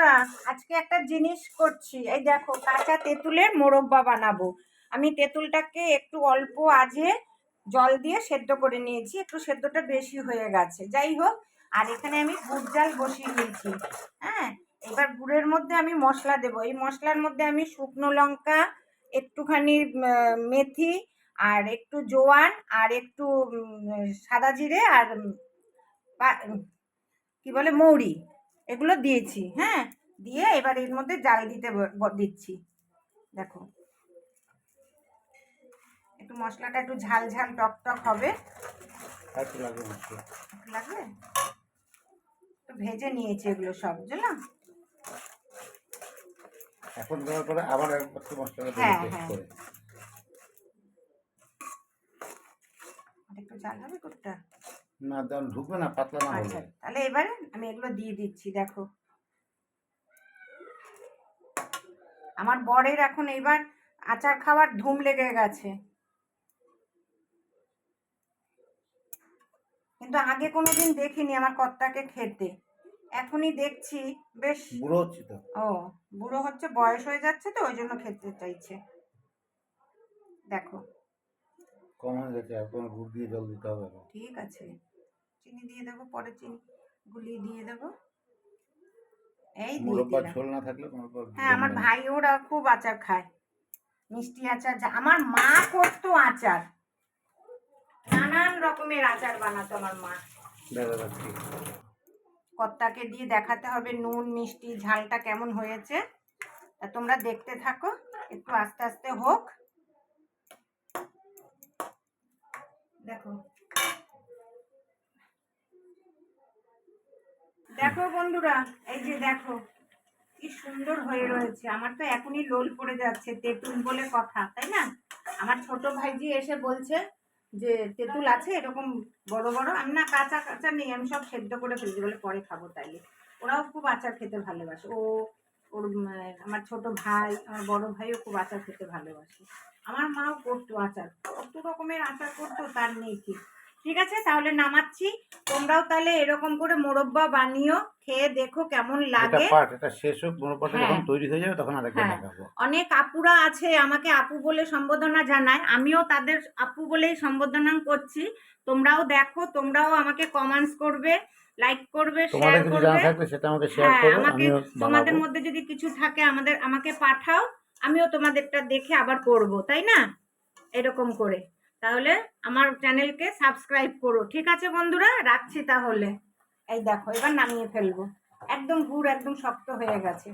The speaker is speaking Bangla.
বন্ধুরা, আজকে একটা জিনিস করছি। এই দেখো, কাঁচা তেঁতুলের মোরব্বা বানাবো। আমি তেঁতুলটাকে একটু অল্প আজে জল দিয়ে সেদ্ধ করে নিয়েছি, একটু সেদ্ধটা বেশি হয়ে গেছে, যাই হোক। আর এখানে আমি গুড় জাল বসিয়ে নিয়েছি। হ্যাঁ, এবার গুড়ের মধ্যে আমি মশলা দেবো। এই মশলার মধ্যে আমি শুকনো লঙ্কা, একটুখানি মেথি, আর একটু জোয়ান, আর একটু সাদা জিরে, আর কি বলে মৌরি, এগুলো দিয়েছি। হ্যাঁ, দিয়ে এবার এর মধ্যে জাল দিতে দিচ্ছি। দেখো, একটু মশলাটা একটু ঝাল ঝাল টক টক হবে। লাগবে তো ভেজে নিয়েছি এগুলো সব, বুঝলাম। এখন দেওয়ার পরে আবার একটু মশলাটা পেস্ট করে। একটু জাল হবে কুটটা, না দেন ঢুকবে না, পাতলা না হলে। আচ্ছা, তাহলে এবারে আমি এগুলো দিয়ে দিচ্ছি। দেখো, আমার বরের এখন এবার আচার খাওয়ার ধুম লেগে গেছে, কিন্তু আগে কোনোদিন দেখিনি আমার কর্তাকে খেতে। এখনই দেখছি, বেশ বুড়ো হচ্ছে তো। ও, বুড়ো হচ্ছে, বয়স হয়ে যাচ্ছে তো, ওই জন্য খেতে চাইছে। দেখো, কম হয়ে গেছে, এখন গুড় দিয়ে জল দিতে হবে। ঠিক আছে, চিনি দিয়ে দেবো, পরে চিনি গুলিয়ে দিয়ে দেবো। এই মোরব্বা ঝোল না থাকলে হ্যাঁ, আমার ভাই ওরা খুব আচার খায়, মিষ্টি আচার। আমার মা করতো আচার, নানান রকমের আচার বানাতো আমার মা। কর্তাকে দিয়ে দেখাতে হবে নুন মিষ্টি ঝালটা কেমন হয়েছে। তা তোমরা দেখতে থাকো, একটু আস্তে আস্তে হোক। দেখো দেখো বন্ধুরা, এই যে দেখো কি সুন্দর হয়ে রয়েছে। আমার তো এখনই লোল পড়ে যাচ্ছে, তেঁতুল বলে কথা, তাই না? আমার ছোট ভাইজি এসে বলছে যে তেঁতুল আছে এরকম বড় বড়। আমি না, কাঁচা কাঁচা নেই, আমি সব সেদ্ধ করে ফেলছি, বলে পরে খাবো। তাইলে ওরাও খুব আচার খেতে ভালোবাসে। ওর আমার ছোট ভাই, আমার বড় ভাইও খুব আচার খেতে ভালোবাসে। আমার মাও করতো আচার, কত রকমের আচার করতো তার নেই ঠিক। ঠিক আছে, তাহলে নামাচ্ছি। তোমরাও তাহলে এরকম করে মোরব্বা বানিও, খেয়ে দেখো কেমন লাগে। এটা শেষ হোক, মোরব্বাটা যখন তৈরি হয়ে যাবে তখন আরেকবার দেখাবো। অনেক আপুরা আছে আমাকে আপু বলে সম্বোধনা জানায়, আমিও তাদের আপু বলেই সম্বোধনা করছি। তোমরাও দেখো, তোমরাও আমাকে কমেন্টস করবে, লাইক করবে, শেয়ার করবে। আমাকে তোমাদের মধ্যে যদি কিছু থাকে আমাকে পাঠাও, আমিও তোমাদেরটা দেখে আবার করব, তাই না? এরকম করে তাহলে আমার চ্যানেলকে সাবস্ক্রাইব করো। ঠিক আছে বন্ধুরা, রাখছি তাহলে। এই দেখো, এবার নামিয়ে ফেলবো। একদম গুড় একদম শক্ত হয়ে গেছে।